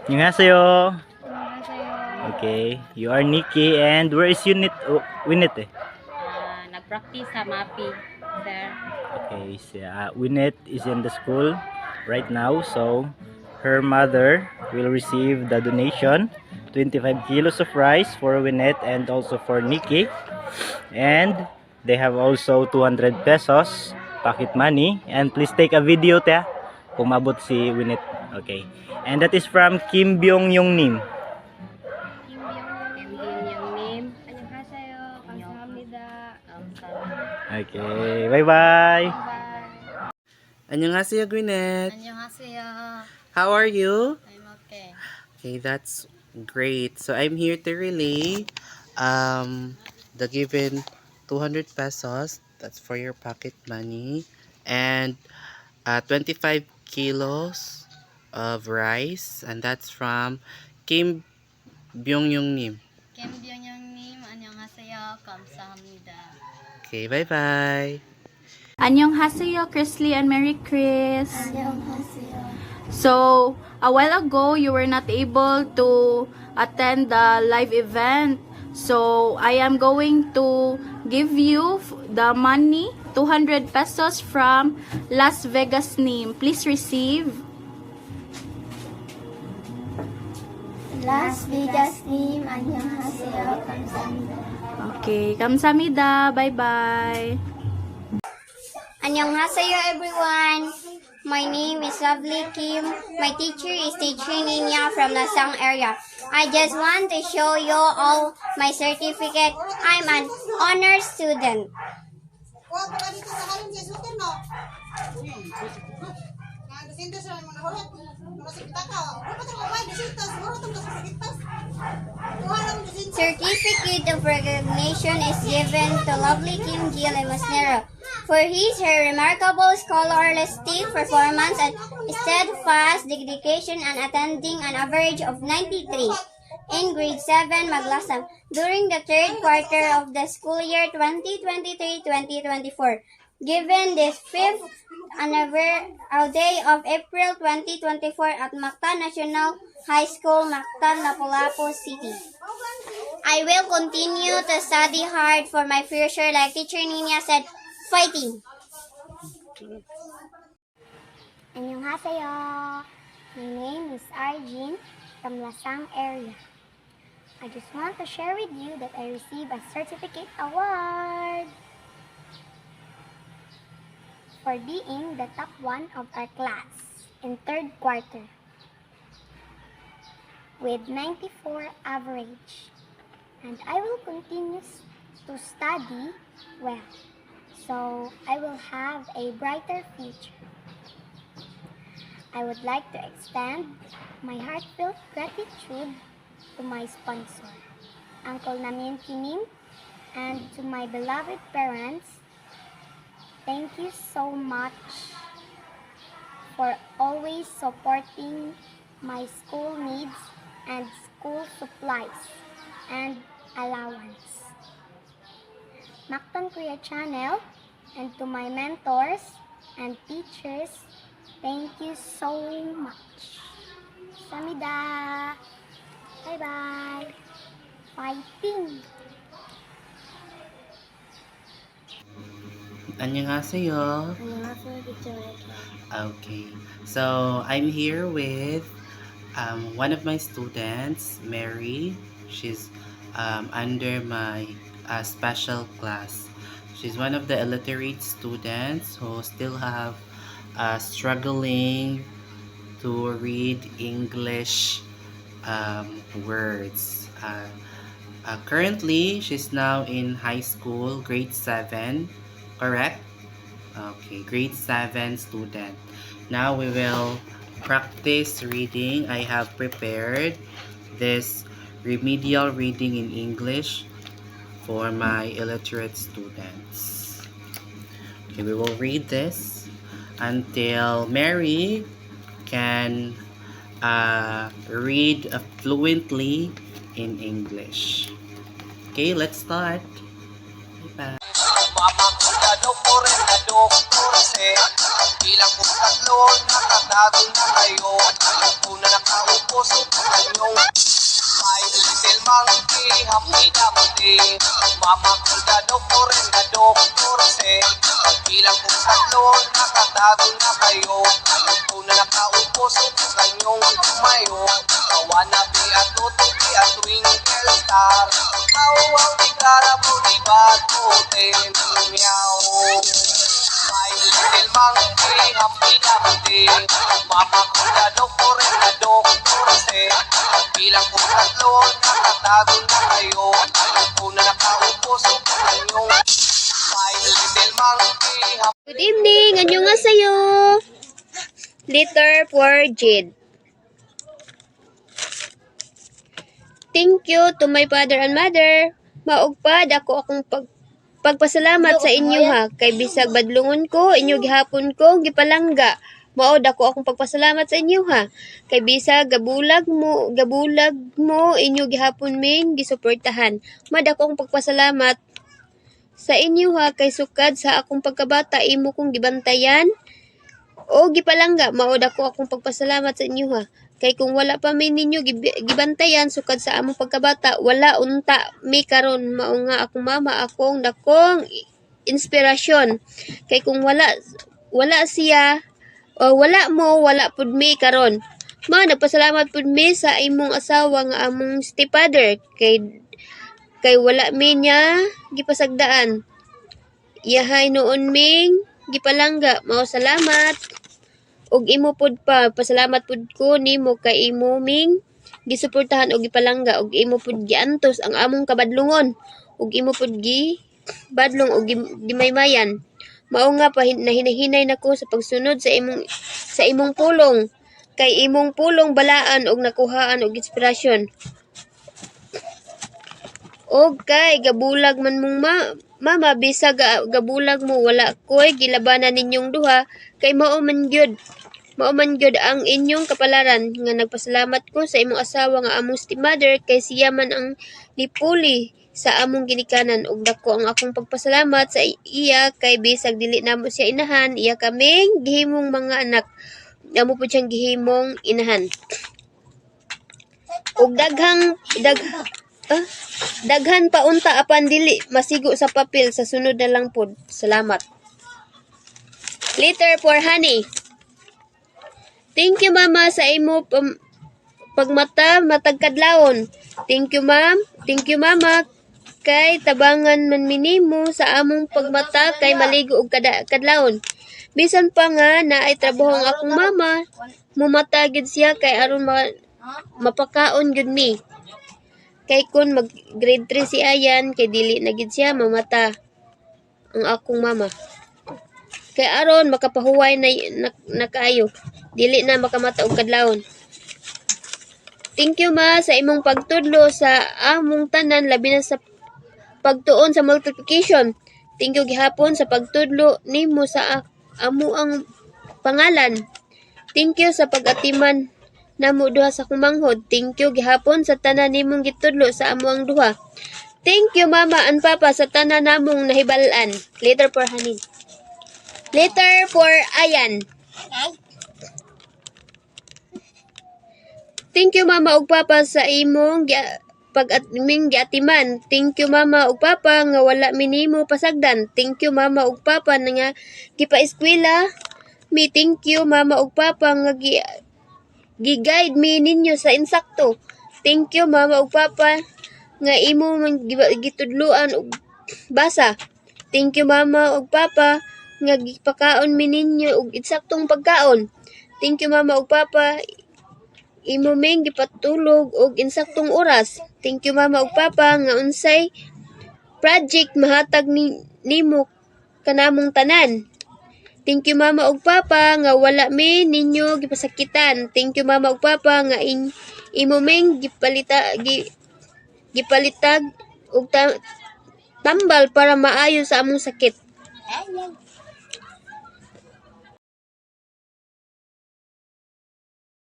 안녕하세요. Annyeonghaseyo. Okay, you are Nikki and where is Unit? Oh, Winnet eh. Nag-practice sa MAPI, sir. Okay, so, Winnet is in the school right now, so her mother will receive the donation 25 kilos of rice for Winnet and also for Nikki, and they have also 200 pesos pocket money, and please take a video ta kung mabot si Winnet. Okay, and that is from Kim Byung Yung Nim. Kim Byung-nim. Annyeonghaseyo. Kamsahamnida. Okay, bye bye. Bye. 안녕하세요, Gwyneth. Annyeonghaseyo. How are you? I'm okay. Okay, that's great. So I'm here to relay the given 200 pesos. That's for your pocket money. And 25 kilos of rice. And that's from Kim Byung-yung Nim. Kim Byung-nim. Annyeonghaseyo. Kamsahamnida. Okay, bye-bye. Annyeonghaseyo, Chrisley and Merry Chris. So, a while ago, you were not able to attend the live event. So, I am going to give you the money, 200 pesos from Las Vegas Nim. Please receive. Las Vegas Nim. Annyeonghaseyo. Kamsahamnida. Okay, kamsamida. Bye-bye. Annyeonghaseyo everyone. My name is Lovely Kim. My teacher is Teacher Ninya from Lasang area. I just want to show you all my certificate. I'm an honor student. Certificate of recognition is given to Lovely Kim Gil Masnero for her remarkable scholastic performance and steadfast dedication and attending an average of 93 in grade 7 Maglasang during the third quarter of the school year 2023-2024. Given this 5th day of April 2024 at Mactan National High School, Mactan, Lapu-Lapu City. I will continue to study hard for my future like Teacher Nina said, fighting! Annyeonghaseyo. My name is Arjin from Lasang area. I just want to share with you that I received a certificate award for being the top one of our class in third quarter with 94 average. And I will continue to study well, so I will have a brighter future. I would like to extend my heartfelt gratitude to my sponsor, Uncle Namin Kinim, and to my beloved parents. Thank you so much for always supporting my school needs and school supplies and allowance. Mactan Korea Channel, and to my mentors and teachers, thank you so much. Samida! Bye-bye! Fighting! 안녕하세요. Annyeonghaseyo, teacher. Okay, so I'm here with one of my students, Mary. She's under my special class. She's one of the illiterate students who still have struggling to read English words. Currently, she's now in high school, grade 7, correct? Okay, grade 7 student. Now we will practice reading. I have prepared this remedial reading in English for my illiterate students. Okay, we will read this until Mary can read fluently in English. Okay, let's start. Bye-bye. Bilang po tatlo, nakatago na kayo. Kung na nakaupo, subukan yung my little monkey, happy dumpty. Mama ko na doktor and na doktor say. Bilang po tatlo, nakatago na kayo. Kung na nakaupo, subukan yung tumayo. Wannabe at tutupi at twinkle star. Wow, di karabo, di batutin. Meow. My little monkey, happy dumpty. Mama ko na doktor and na doktor say. Bilang po tatlo, nakatago na kayo. Kung na nakaupo, subukan yung my little monkey. Good evening! 안녕하세요! Letter for Jade. Thank you to my father and mother. Maugpad ako akong pagpasalamat sa inyo ha. Kay bisag badlungon ko, inyo gihapon ko, gipalangga. Maod ako akong pagpasalamat sa inyo ha. Kay bisag gabulag mo, inyo gihapon ming gisuportahan. Mad ako akong pagpasalamat sa inyo ha. Kay sukad sa akong pagkabata, imo kong gibantayan. O gipalangga, maod ako akong pagpasalamat sa inyo ha. Kay kung wala pa mi ninyo gibantayan sukad sa among pagkabata, wala unta mi karon. Mao nga akong mama akong dakong inspirasyon. Kay kung wala siya o wala pud mi karon. Nagpasalamat pud mi sa imong asawa nga among stepfather kay wala mi niya gipasagdaan. Iyahay noon ming gipalangga. Mao salamat. Og imo pud pa pasalamat pud ko nimo kay imo ming gisuportahan og gipalangga og imo pud giantos ang among kabadlungon og imo pud badlong og gimaymayan. Mao nga pa hinahinay nako sa pagsunod sa imong pulong kay imong pulong balaan og nakuhaan og inspirasyon. Og kay gabulag man mong mama bisag gabulag mo wala koy gilabanan ninyong duha kay mao man gyud ang inyong kapalaran nga nagpasalamat ko sa imong asawa nga among stepmother kay siya man ang nipuli sa among ginikanan ug dako ang akong pagpasalamat sa iya kay bisag dili namo siya inahan iya kaming gihimong mga anak amo pud siyang gihimong inahan ug daghan pa unta apan dili masigo sa papel sa sunod na lang pod. Salamat. Letter for Honey. Thank you mama sa imo pagmata matag kadlawon. Thank you ma'am. Thank you mama kay tabangan man minimo sa among pagmata kay maligo og kadlawon. Bisan pa nga naay trabaho ang akong mama, mumata gid siya kay aron mapakaon gud mi. Kay kun mag grade 3 si Ayan kay dili na gid siya mamata ang akong mama. Kay aron makapahuway na kaayo. Dili na makamata og kadlawon. Thank you ma sa imong pagtudlo sa among tanan labi na sa pagtuon sa multiplication. Thank you gihapon sa pagtudlo nimo sa amo ang pangalan. Thank you sa pag-atiman namo duha sa kumanghod. Thank you gihapon sa tanan nimong gitudlo sa amo ang duha. Thank you mama and papa sa tanan namong nahibalan. Letter for Honey. Letter for Ayan. Thank you mama ug papa sa imong pag-atming giatiman. Thank you mama ug papa nga wala mi nimo pasagdan. Thank you mama ug papa nga gipa-eskwela mi. Thank you mama ug papa nga gi-guide mi ninyo sa insakto. Thank you mama ug papa nga imo man gitudloan og basa. Thank you mama ug papa nga gipakaon mi ninyo og insaktong pagkaon. Thank you mama ug papa imo ming gipatulog og insaktong oras. Thank you mama ug papa nga unsay project mahatag nimo kanamong tanan. Thank you mama ug papa nga wala mi ninyo gipasakitan. Thank you mama ug papa nga imo ming gipalitag og tambal para maayo sa among sakit.